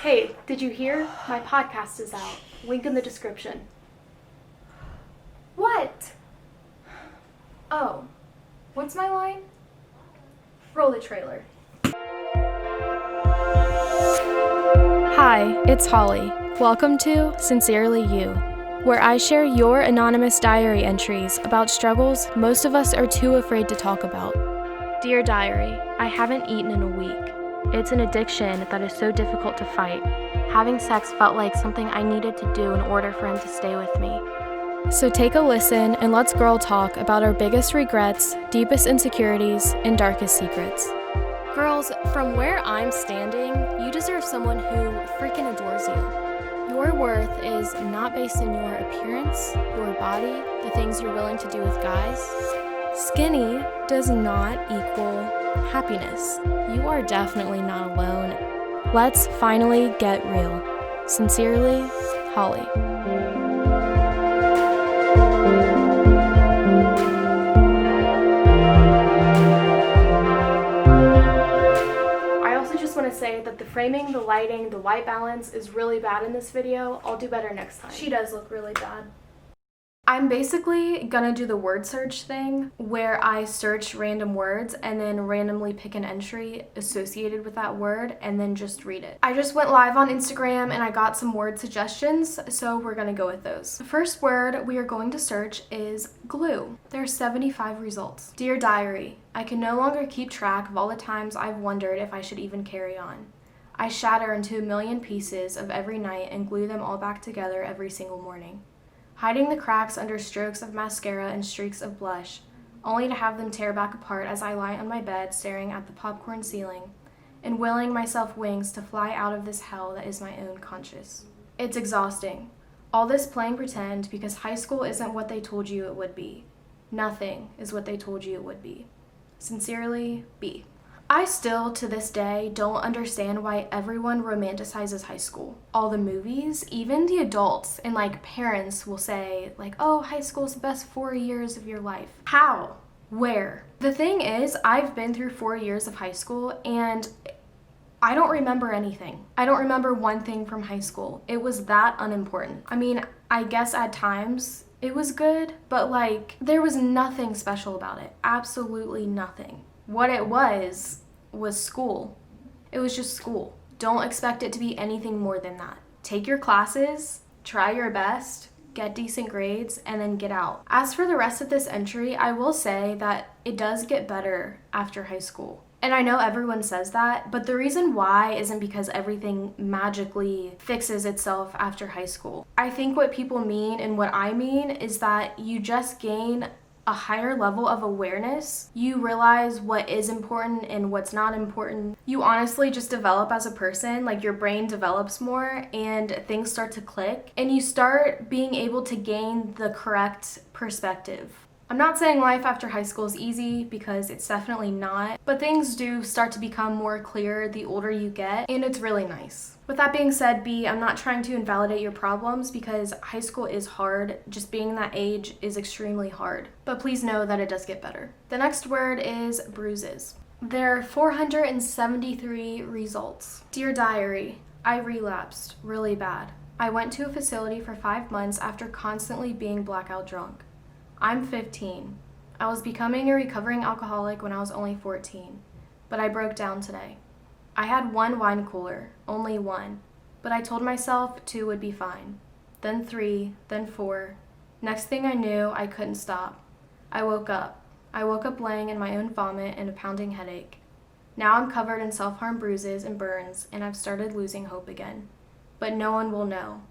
Hey, did you hear? My podcast is out. Link in the description. What? Oh, what's my line? Roll the trailer. Hi, it's Holly. Welcome to Sincerely You, where I share your anonymous diary entries about struggles most of us are too afraid to talk about. Dear Diary, I haven't eaten in a week. It's an addiction that is so difficult to fight. Having sex felt like something I needed to do in order for him to stay with me. So take a listen and let's girl talk about our biggest regrets, deepest insecurities, and darkest secrets. Girls, from where I'm standing, you deserve someone who freaking adores you. Your worth is not based in your appearance, your body, the things you're willing to do with guys. Skinny does not equal happiness. You are definitely not alone. Let's finally get real. Sincerely, Holly. I also just want to say that the framing, the lighting, the white balance is really bad in this video. I'll do better next time. She does look really bad. I'm basically gonna do the word search thing where I search random words and then randomly pick an entry associated with that word and then just read it. I just went live on Instagram and I got some word suggestions, so we're gonna go with those. The first word we are going to search is glue. There's 75 results. Dear Diary, I can no longer keep track of all the times I've wondered if I should even carry on. I shatter into a million pieces of every night and glue them all back together every single morning, hiding the cracks under strokes of mascara and streaks of blush, only to have them tear back apart as I lie on my bed staring at the popcorn ceiling and willing myself wings to fly out of this hell that is my own conscience. It's exhausting. All this playing pretend because high school isn't what they told you it would be. Nothing is what they told you it would be. Sincerely, B. I still, to this day, don't understand why everyone romanticizes high school. All the movies, even the adults and parents will say oh, high school is the best 4 years of your life. How? Where? The thing is, I've been through 4 years of high school and I don't remember anything. I don't remember one thing from high school. It was that unimportant. I mean, I guess at times it was good, but there was nothing special about it. Absolutely nothing. What it was school. It was just school. Don't expect it to be anything more than that. Take your classes, try your best, get decent grades, and then get out. As for the rest of this entry, I will say that it does get better after high school. And I know everyone says that, but the reason why isn't because everything magically fixes itself after high school. I think what people mean and what I mean is that you just gain a higher level of awareness. You realize what is important and what's not important. You honestly just develop as a person, your brain develops more and things start to click and you start being able to gain the correct perspective. I'm not saying life after high school is easy because it's definitely not, but things do start to become more clear the older you get and it's really nice. With that being said, B, I'm not trying to invalidate your problems because high school is hard. Just being that age is extremely hard. But please know that it does get better. The next word is bruises. There are 473 results. Dear Diary, I relapsed really bad. I went to a facility for 5 months after constantly being blackout drunk. I'm 15. I was becoming a recovering alcoholic when I was only 14, but I broke down today. I had 1 wine cooler, only 1, but I told myself 2 would be fine, then 3, then 4. Next thing I knew, I couldn't stop. I woke up. Laying in my own vomit and a pounding headache. Now I'm covered in self-harm bruises and burns, and I've started losing hope again. But no one will know.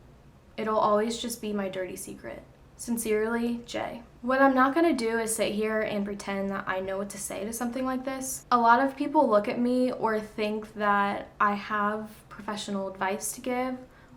It'll always just be my dirty secret. Sincerely, Jay. What I'm not going to do is sit here and pretend that I know what to say to something like this. A lot of people look at me or think that I have professional advice to give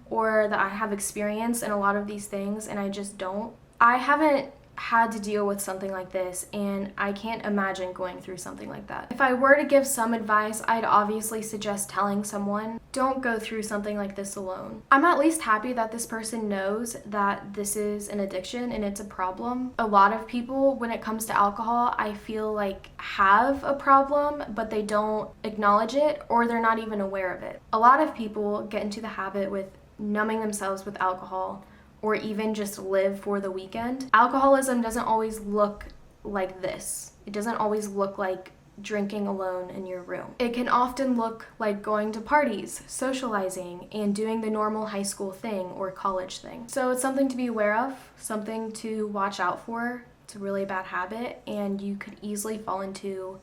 or that I have experience in a lot of these things, and I just don't. I haven't had to deal with something like this, and I can't imagine going through something like that. If I were to give some advice, I'd obviously suggest telling someone, don't go through something like this alone. I'm at least happy that this person knows that this is an addiction and it's a problem. A lot of people, when it comes to alcohol, I feel like have a problem, but they don't acknowledge it, or they're not even aware of it. A lot of people get into the habit with numbing themselves with alcohol, or even just live for the weekend. Alcoholism doesn't always look like this. It doesn't always look like drinking alone in your room. It can often look like going to parties, socializing, and doing the normal high school thing or college thing. So it's something to be aware of, something to watch out for. It's a really bad habit, and you could easily fall into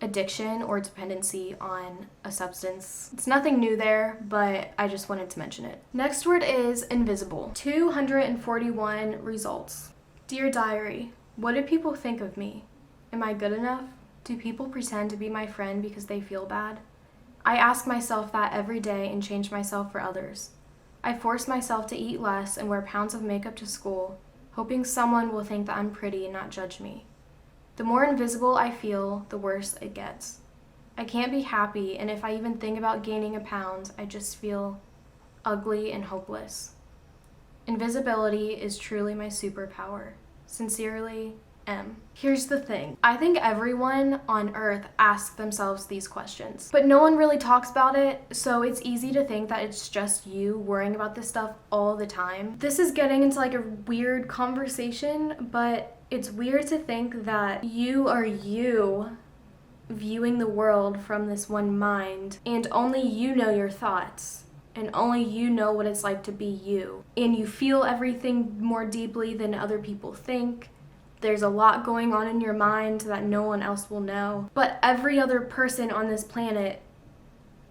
addiction or dependency on a substance. It's nothing new there, but I just wanted to mention it. Next word is invisible. 241 results. Dear Diary, what do people think of me? Am I good enough? Do people pretend to be my friend because they feel bad? I ask myself that every day and change myself for others. I force myself to eat less and wear pounds of makeup to school, hoping someone will think that I'm pretty and not judge me. The more invisible I feel, the worse it gets. I can't be happy, and if I even think about gaining a pound, I just feel ugly and hopeless. Invisibility is truly my superpower. Sincerely, M. Here's the thing. I think everyone on earth asks themselves these questions, but no one really talks about it, so it's easy to think that it's just you worrying about this stuff all the time. This is getting into like a weird conversation, but it's weird to think that you are you viewing the world from this one mind, and only you know your thoughts, and only you know what it's like to be you. And you feel everything more deeply than other people think. There's a lot going on in your mind that no one else will know. But every other person on this planet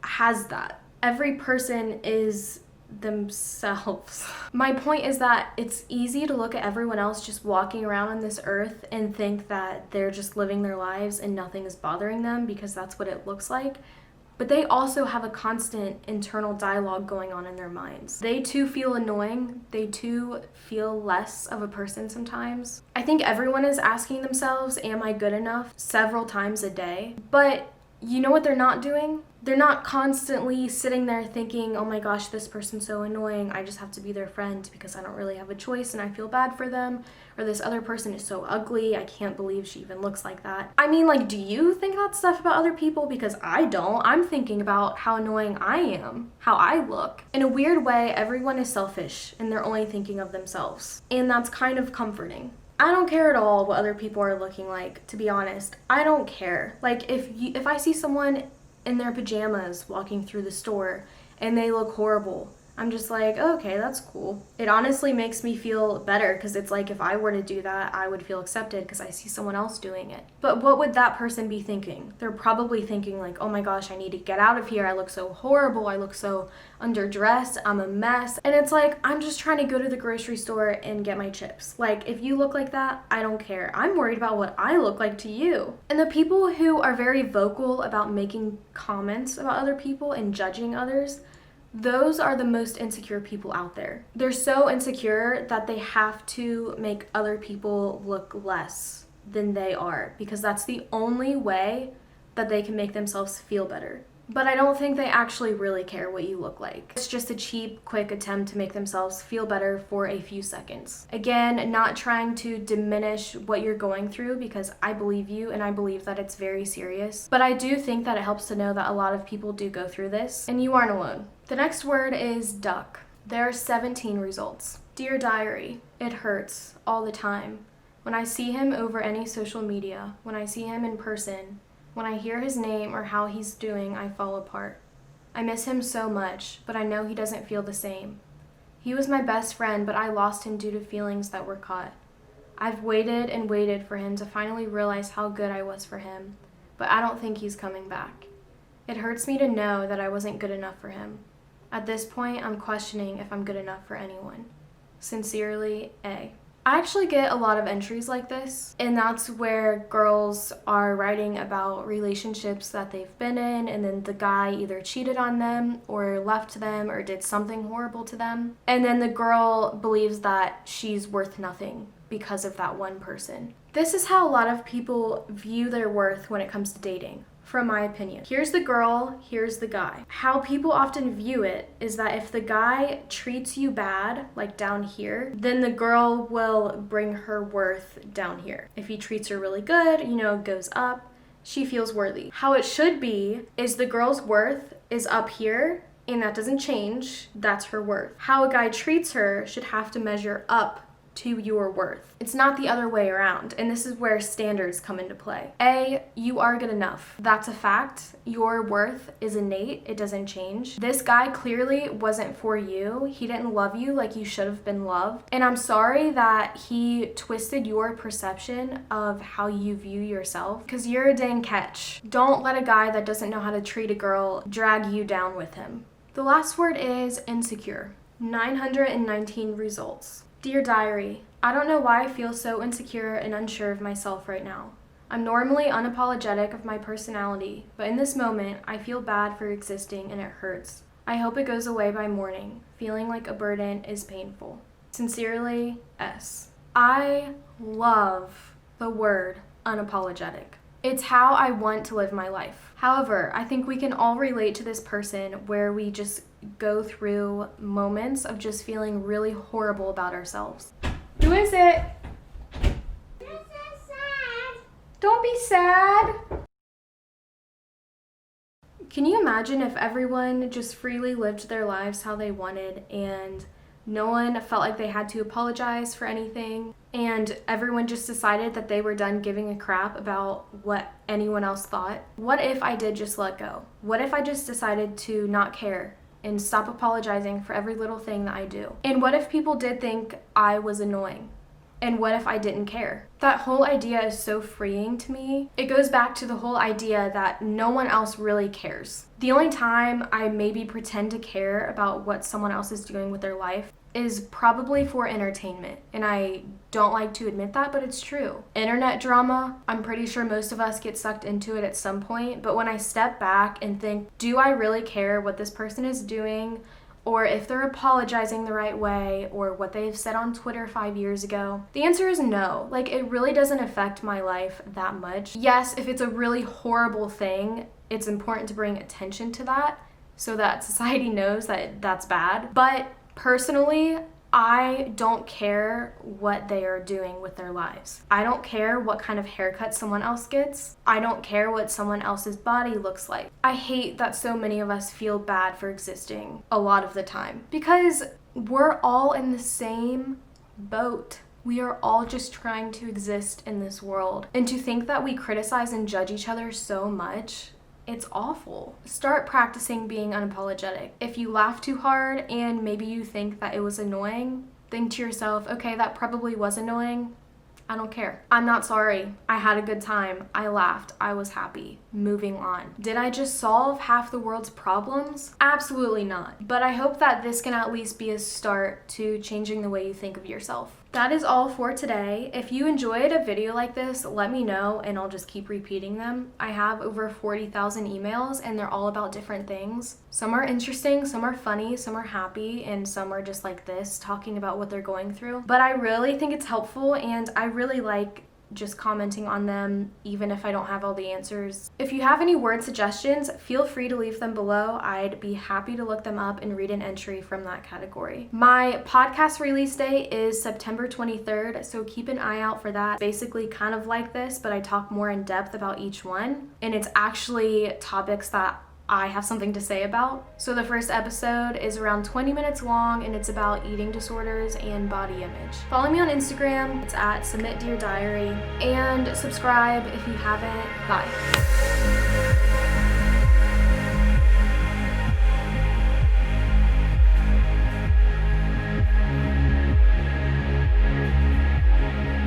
has that. Every person is themselves. My point is that it's easy to look at everyone else just walking around on this earth and think that they're just living their lives and nothing is bothering them, because that's what it looks like. But they also have a constant internal dialogue going on in their minds. They too feel annoying. They too feel less of a person sometimes. I think everyone is asking themselves, am I good enough, several times a day. But you know what they're not doing? They're not constantly sitting there thinking, oh my gosh, this person's so annoying, I just have to be their friend because I don't really have a choice and I feel bad for them. Or this other person is so ugly, I can't believe she even looks like that. I mean, like, do you think that stuff about other people? Because I don't. I'm thinking about how annoying I am, how I look. In a weird way, everyone is selfish and they're only thinking of themselves. And that's kind of comforting. I don't care at all what other people are looking like, to be honest. I don't care. Like, if I see someone in their pajamas walking through the store and they look horrible, I'm just like, oh, okay, that's cool. It honestly makes me feel better, because it's like if I were to do that, I would feel accepted because I see someone else doing it. But what would that person be thinking? They're probably thinking like, oh my gosh, I need to get out of here. I look so horrible. I look so underdressed. I'm a mess. And it's like, I'm just trying to go to the grocery store and get my chips. Like, if you look like that, I don't care. I'm worried about what I look like to you. And the people who are very vocal about making comments about other people and judging others, those are the most insecure people out there. They're so insecure that they have to make other people look less than they are, because that's the only way that they can make themselves feel better. But I don't think they actually really care what you look like. It's just a cheap, quick attempt to make themselves feel better for a few seconds. Again, not trying to diminish what you're going through, because I believe you and I believe that it's very serious. But I do think that it helps to know that a lot of people do go through this, and you aren't alone. The next word is duck. There are 17 results. Dear Diary, it hurts all the time. When I see him over any social media, when I see him in person, when I hear his name or how he's doing, I fall apart. I miss him so much, but I know he doesn't feel the same. He was my best friend, but I lost him due to feelings that were caught. I've waited and waited for him to finally realize how good I was for him, but I don't think he's coming back. It hurts me to know that I wasn't good enough for him. At this point, I'm questioning if I'm good enough for anyone. Sincerely, A. I actually get a lot of entries like this, and that's where girls are writing about relationships that they've been in, and then the guy either cheated on them or left them or did something horrible to them, and then the girl believes that she's worth nothing because of that one person. This is how a lot of people view their worth when it comes to dating, from my opinion. Here's the girl, here's the guy. How people often view it is that if the guy treats you bad, like down here, then the girl will bring her worth down here. If he treats her really good, goes up, she feels worthy. How it should be is the girl's worth is up here, and that doesn't change. That's her worth. How a guy treats her should have to measure up to your worth. It's not the other way around, and this is where standards come into play. A, you are good enough. That's a fact. Your worth is innate. It doesn't change. This guy clearly wasn't for you. He didn't love you like you should have been loved. And I'm sorry that he twisted your perception of how you view yourself, because you're a dang catch. Don't let a guy that doesn't know how to treat a girl drag you down with him. The last word is insecure. 919 results. Dear Diary, I don't know why I feel so insecure and unsure of myself right now. I'm normally unapologetic of my personality, but in this moment, I feel bad for existing and it hurts. I hope it goes away by morning. Feeling like a burden is painful. Sincerely, S. I love the word unapologetic. It's how I want to live my life. However, I think we can all relate to this person where we just go through moments of just feeling really horrible about ourselves. Who is it? This is sad. Don't be sad. Can you imagine if everyone just freely lived their lives how they wanted and no one felt like they had to apologize for anything, and everyone just decided that they were done giving a crap about what anyone else thought? What if I did just let go? What if I just decided to not care and stop apologizing for every little thing that I do? And what if people did think I was annoying? And what if I didn't care? That whole idea is so freeing to me. It goes back to the whole idea that no one else really cares. The only time I maybe pretend to care about what someone else is doing with their life is probably for entertainment. And I don't like to admit that, but it's true. Internet drama, I'm pretty sure most of us get sucked into it at some point. But when I step back and think, do I really care what this person is doing? Or if they're apologizing the right way, or what they've said on Twitter 5 years ago? The answer is no. Like, it really doesn't affect my life that much. Yes, if it's a really horrible thing, it's important to bring attention to that so that society knows that that's bad. But personally, I don't care what they are doing with their lives. I don't care what kind of haircut someone else gets. I don't care what someone else's body looks like. I hate that so many of us feel bad for existing a lot of the time, because we're all in the same boat. We are all just trying to exist in this world. And to think that we criticize and judge each other so much, it's awful. Start practicing being unapologetic. If you laugh too hard and maybe you think that it was annoying, think to yourself, okay, that probably was annoying. I don't care. I'm not sorry. I had a good time. I laughed. I was happy. Moving on. Did I just solve half the world's problems? Absolutely not. But I hope that this can at least be a start to changing the way you think of yourself. That is all for today. If you enjoyed a video like this, let me know and I'll just keep repeating them. I have over 40,000 emails and they're all about different things. Some are interesting, some are funny, some are happy, and some are just like this, talking about what they're going through. But I really think it's helpful and I really like just commenting on them, even if I don't have all the answers. If you have any word suggestions, feel free to leave them below. I'd be happy to look them up and read an entry from that category. My podcast release date is September 23rd, so keep an eye out for that. Basically kind of like this, but I talk more in depth about each one, and it's actually topics that I have something to say about. So the first episode is around 20 minutes long and it's about eating disorders and body image. Follow me on Instagram, it's at submitdeardiary, and subscribe if you haven't. Bye.